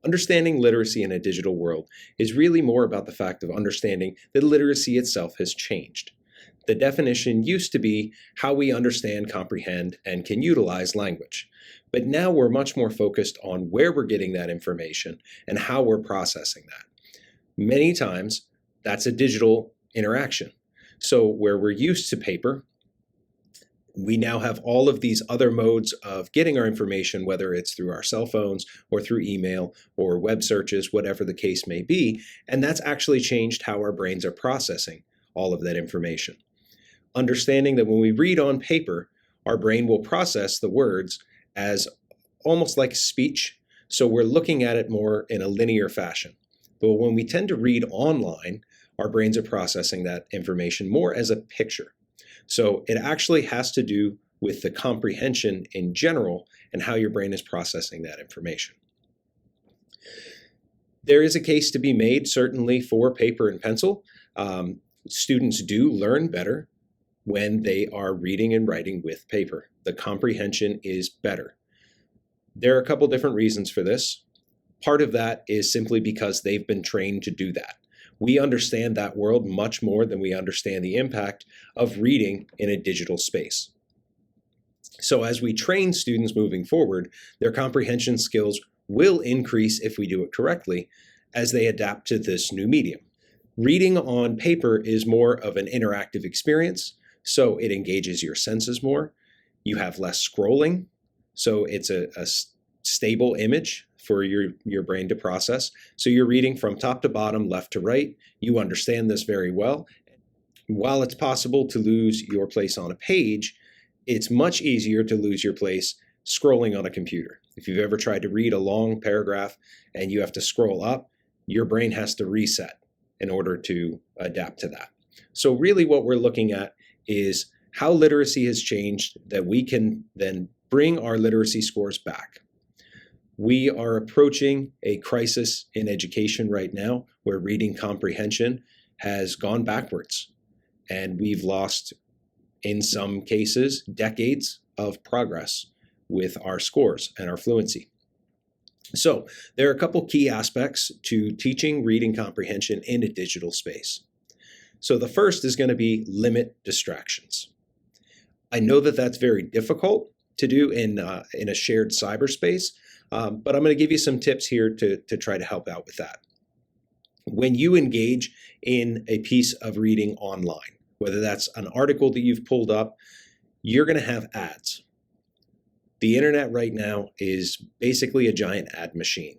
Understanding literacy in a digital world is really more about the fact of understanding that literacy itself has changed. The definition used to be how we understand, comprehend, and can utilize language. But now we're much more focused on where we're getting that information and how we're processing that. Many times, that's a digital interaction. So where we're used to paper, we now have all of these other modes of getting our information, whether it's through our cell phones or through email or web searches, whatever the case may be. And that's actually changed how our brains are processing all of that information. Understanding that when we read on paper, our brain will process the words as almost like speech. So we're looking at it more in a linear fashion. But when we tend to read online, our brains are processing that information more as a picture. So it actually has to do with the comprehension in general and how your brain is processing that information. There is a case to be made, certainly, for paper and pencil. Students do learn better when they are reading and writing with paper. The comprehension is better. There are a couple different reasons for this. Part of that is simply because they've been trained to do that. We understand that world much more than we understand the impact of reading in a digital space. So as we train students moving forward, their comprehension skills will increase if we do it correctly as they adapt to this new medium. Reading on paper is more of an interactive experience, so it engages your senses more. You have less scrolling, so it's a stable image for your brain to process. So you're reading from top to bottom, left to right. You understand this very well. While it's possible to lose your place on a page, it's much easier to lose your place scrolling on a computer. If you've ever tried to read a long paragraph and you have to scroll up, your brain has to reset in order to adapt to that. So really what we're looking at is how literacy has changed, that we can then bring our literacy scores back. We are approaching a crisis in education right now where reading comprehension has gone backwards, and we've lost, in some cases, decades of progress with our scores and our fluency. So there are a couple key aspects to teaching reading comprehension in a digital space. So the first is going to be limit distractions. I know that that's very difficult to do in a shared cyberspace, but I'm going to give you some tips here to try to help out with that. When you engage in a piece of reading online, whether that's an article that you've pulled up, you're going to have ads. The internet right now is basically a giant ad machine,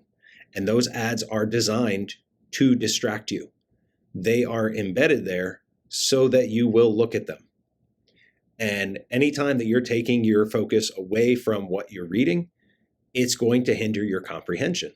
and those ads are designed to distract you. They are embedded there so that you will look at them. And anytime that you're taking your focus away from what you're reading, it's going to hinder your comprehension.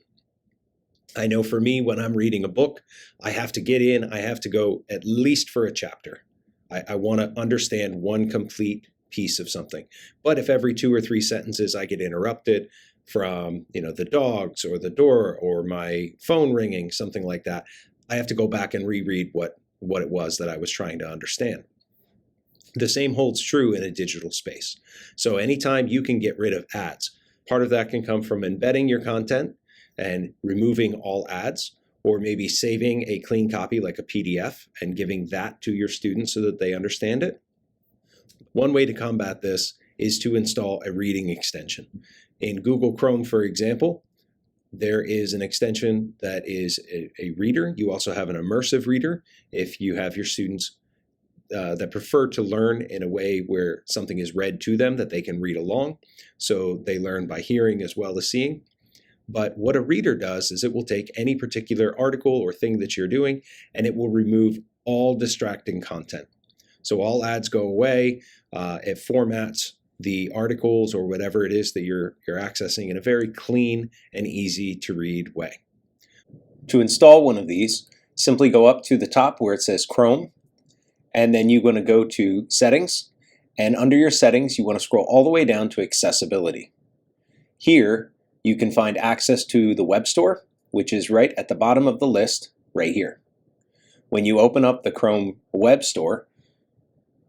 I know for me, when I'm reading a book, I have to get in, I have to go at least for a chapter. I want to understand one complete piece of something. But if every 2 or 3 sentences I get interrupted from, the dogs or the door or my phone ringing, something like that, I have to go back and reread what it was that I was trying to understand. The same holds true in a digital space. So anytime you can get rid of ads, part of that can come from embedding your content and removing all ads, or maybe saving a clean copy like a PDF and giving that to your students so that they understand it. One way to combat this is to install a reading extension. In Google Chrome, for example, there is an extension that is a reader. You also have an immersive reader if you have your students that prefer to learn in a way where something is read to them that they can read along. So they learn by hearing as well as seeing. But what a reader does is it will take any particular article or thing that you're doing, and it will remove all distracting content. So all ads go away. It formats the articles or whatever it is that you're accessing in a very clean and easy to read way. To install one of these, simply go up to the top where it says Chrome, and then you're going to go to Settings, and under your settings you want to scroll all the way down to Accessibility. Here you can find access to the web store, which is right at the bottom of the list right here. When you open up the Chrome web store,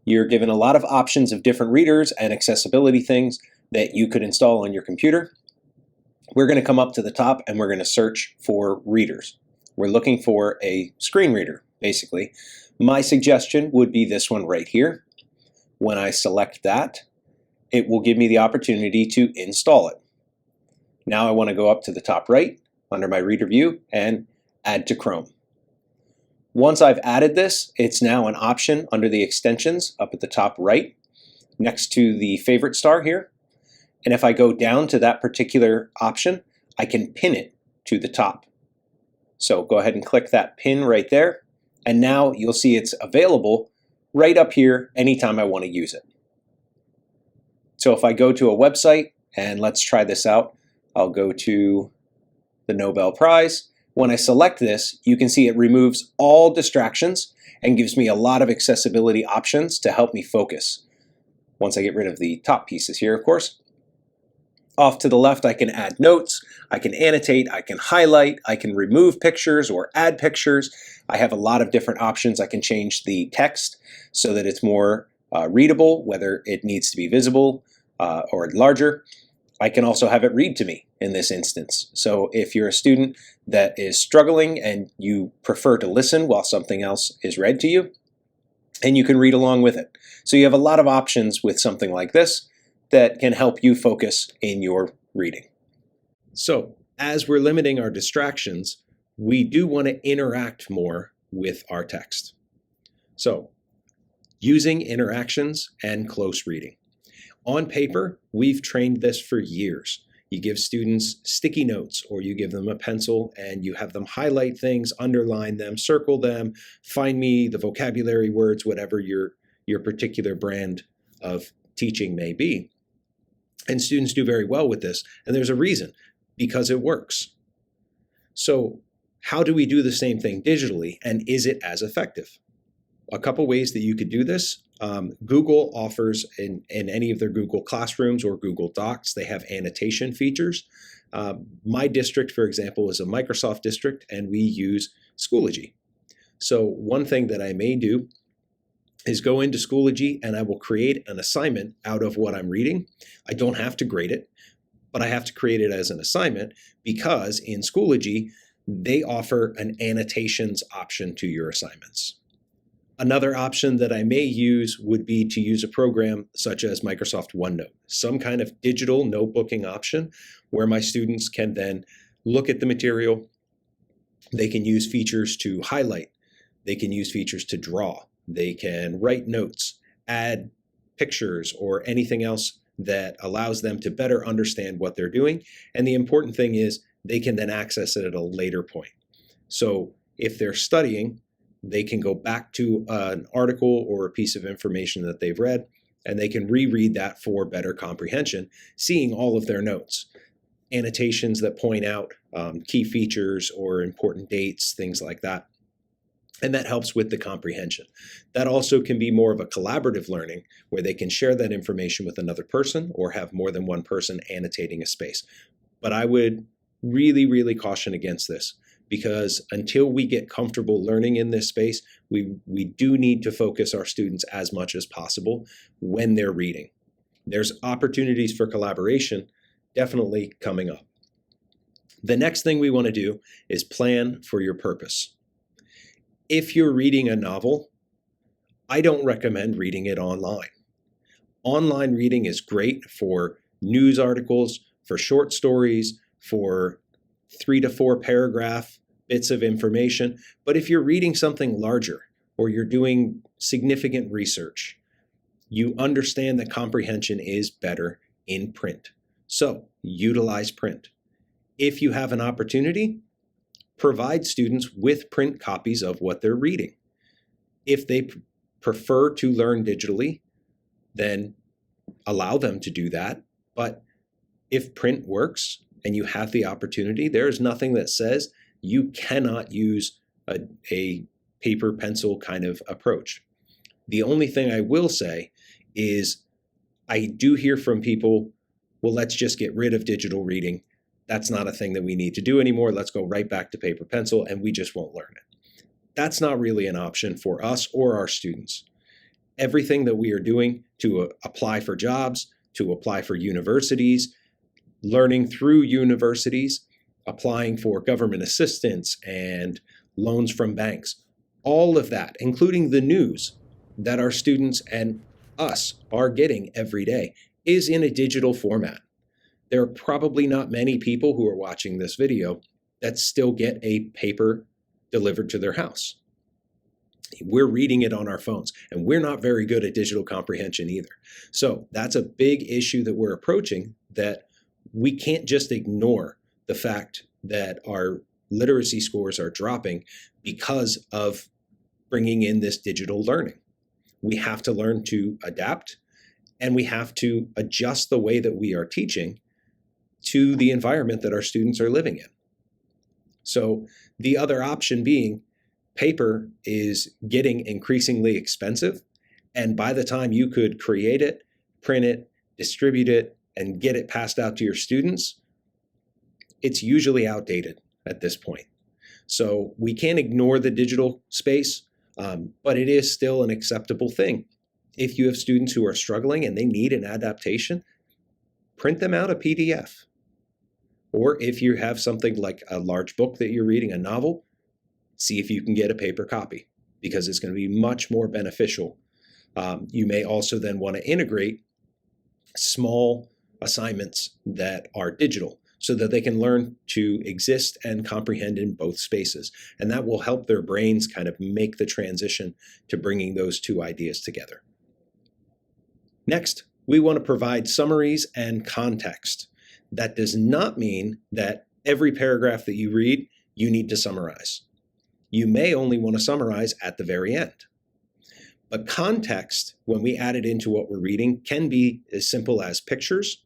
you're given a lot of options of different readers and accessibility things that you could install on your computer. we're going to come up to the top and we're going to search for readers. We're looking for a screen reader, basically. My suggestion would be this one right here. When I select that, it will give me the opportunity to install it. Now I want to go up to the top right under my reader view and add to Chrome. Once I've added this, it's now an option under the extensions up at the top right next to the favorite star here. And if I go down to that particular option, I can pin it to the top. So go ahead and click that pin right there. And now you'll see it's available right up here anytime I want to use it. So if I go to a website, and let's try this out, I'll go to the Nobel Prize. When I select this, you can see it removes all distractions and gives me a lot of accessibility options to help me focus. Once I get rid of the top pieces here, of course. Off to the left, I can add notes, I can annotate, I can highlight, I can remove pictures or add pictures. I have a lot of different options. I can change the text so that it's more readable, whether it needs to be visible or larger. I can also have it read to me in this instance. So if you're a student that is struggling and you prefer to listen while something else is read to you, and you can read along with it. So you have a lot of options with something like this that can help you focus in your reading. So as we're limiting our distractions, we do want to interact more with our text. So using interactions and close reading. On paper, we've trained this for years. You give students sticky notes, or you give them a pencil and you have them highlight things, underline them, circle them, find me the vocabulary words, whatever your particular brand of teaching may be. And students do very well with this. And there's a reason, because it works. So how do we do the same thing digitally, and is it as effective? A couple ways that you could do this. Google offers in any of their Google Classrooms or Google Docs, they have annotation features. My district, for example, is a Microsoft district, and we use Schoology. So one thing that I may do is go into Schoology and I will create an assignment out of what I'm reading. I don't have to grade it, but I have to create it as an assignment because in Schoology, they offer an annotations option to your assignments. Another option that I may use would be to use a program such as Microsoft OneNote, some kind of digital notebooking option where my students can then look at the material. They can use features to highlight. They can use features to draw. They can write notes, add pictures, or anything else that allows them to better understand what they're doing. And the important thing is they can then access it at a later point. So if they're studying, they can go back to an article or a piece of information that they've read, and they can reread that for better comprehension, seeing all of their notes. Annotations that point out key features or important dates, things like that. And that helps with the comprehension. That also can be more of a collaborative learning where they can share that information with another person or have more than one person annotating a space. But I would really, really caution against this, because until we get comfortable learning in this space, we do need to focus our students as much as possible when they're reading. There's opportunities for collaboration definitely coming up. The next thing we want to do is plan for your purpose. If you're reading a novel, I don't recommend reading it online. Online reading is great for news articles, for short stories, for 3 to 4 paragraph bits of information. But if you're reading something larger or you're doing significant research, you understand that comprehension is better in print. So utilize print. If you have an opportunity, provide students with print copies of what they're reading. If they prefer to learn digitally, then allow them to do that. But if print works and you have the opportunity, there is nothing that says you cannot use a paper pencil kind of approach. The only thing I will say is I do hear from people, well, let's just get rid of digital reading. That's not a thing that we need to do anymore. Let's go right back to paper pencil and we just won't learn it. That's not really an option for us or our students. Everything that we are doing to apply for jobs, to apply for universities, learning through universities, applying for government assistance and loans from banks. All of that, including the news that our students and us are getting every day, is in a digital format. There are probably not many people who are watching this video that still get a paper delivered to their house. We're reading it on our phones, and we're not very good at digital comprehension either. So that's a big issue that we're approaching, that we can't just ignore the fact that our literacy scores are dropping because of bringing in this digital learning. We have to learn to adapt, and we have to adjust the way that we are teaching to the environment that our students are living in. So the other option being, paper is getting increasingly expensive, and by the time you could create it, print it, distribute it, and get it passed out to your students, it's usually outdated at this point. So we can't ignore the digital space, but it is still an acceptable thing. If you have students who are struggling and they need an adaptation, print them out a PDF. Or if you have something like a large book that you're reading, a novel, see if you can get a paper copy, because it's going to be much more beneficial. You may also then want to integrate small assignments that are digital so that they can learn to exist and comprehend in both spaces. And that will help their brains kind of make the transition to bringing those two ideas together. Next, we want to provide summaries and context. That does not mean that every paragraph that you read, you need to summarize. You may only want to summarize at the very end. But context, when we add it into what we're reading, can be as simple as pictures,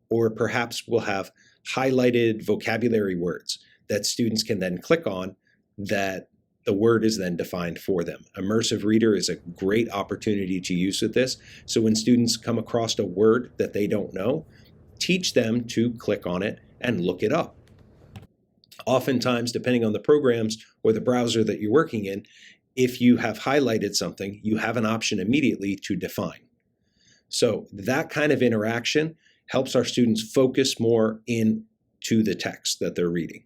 or perhaps we'll have highlighted vocabulary words that students can then click on, that the word is then defined for them. Immersive Reader is a great opportunity to use with this. So when students come across a word that they don't know, teach them to click on it and look it up. Oftentimes, depending on the programs or the browser that you're working in, if you have highlighted something, you have an option immediately to define. So that kind of interaction helps our students focus more into the text that they're reading.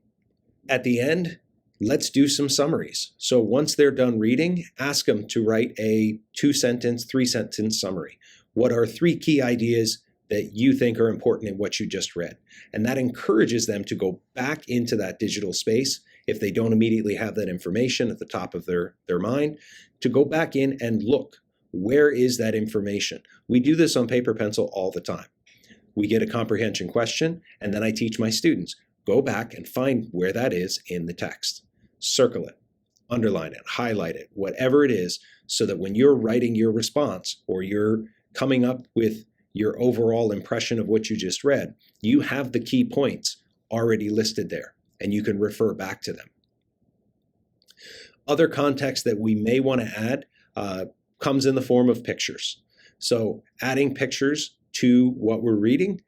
At the end, let's do some summaries. So once they're done reading, ask them to write a 2-sentence, 3-sentence summary. What are 3 key ideas that you think are important in what you just read? And that encourages them to go back into that digital space, if they don't immediately have that information at the top of their mind, to go back in and look, where is that information? We do this on paper pencil all the time. We get a comprehension question, and then I teach my students, go back and find where that is in the text. Circle it, underline it, highlight it, whatever it is, so that when you're writing your response or you're coming up with your overall impression of what you just read, you have the key points already listed there, and you can refer back to them. Other context that we may want to add comes in the form of pictures. So adding pictures to what we're reading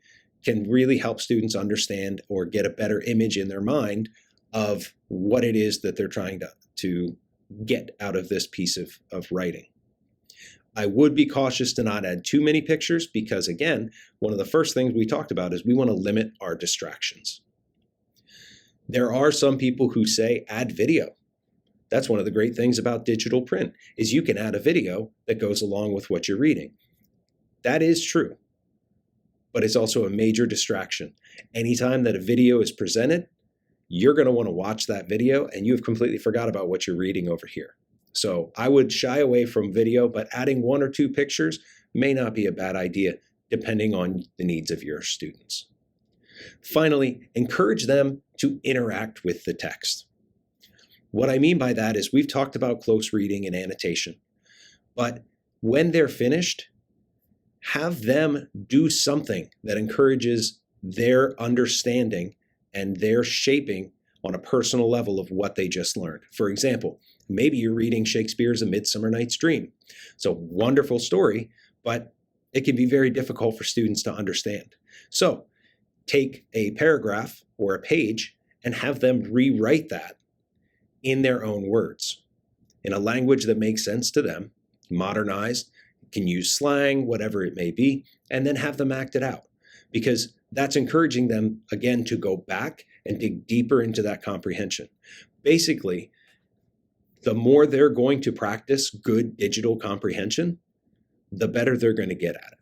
can really help students understand or get a better image in their mind of what it is that they're trying to get out of this piece of writing. I would be cautious to not add too many pictures because, again, one of the first things we talked about is we want to limit our distractions. There are some people who say add video. That's one of the great things about digital print, is you can add a video that goes along with what you're reading. That is true, but it's also a major distraction. Anytime that a video is presented, you're going to want to watch that video and you've completely forgot about what you're reading over here. So I would shy away from video, but adding 1 or 2 pictures may not be a bad idea, depending on the needs of your students. Finally, encourage them to interact with the text. What I mean by that is we've talked about close reading and annotation, but when they're finished, have them do something that encourages their understanding and their shaping on a personal level of what they just learned. For example, maybe you're reading Shakespeare's A Midsummer Night's Dream. It's a wonderful story, but it can be very difficult for students to understand. So take a paragraph or a page and have them rewrite that in their own words, in a language that makes sense to them, modernized, can use slang, whatever it may be, and then have them act it out. Because that's encouraging them, again, to go back and dig deeper into that comprehension. Basically, the more they're going to practice good digital comprehension, the better they're going to get at it.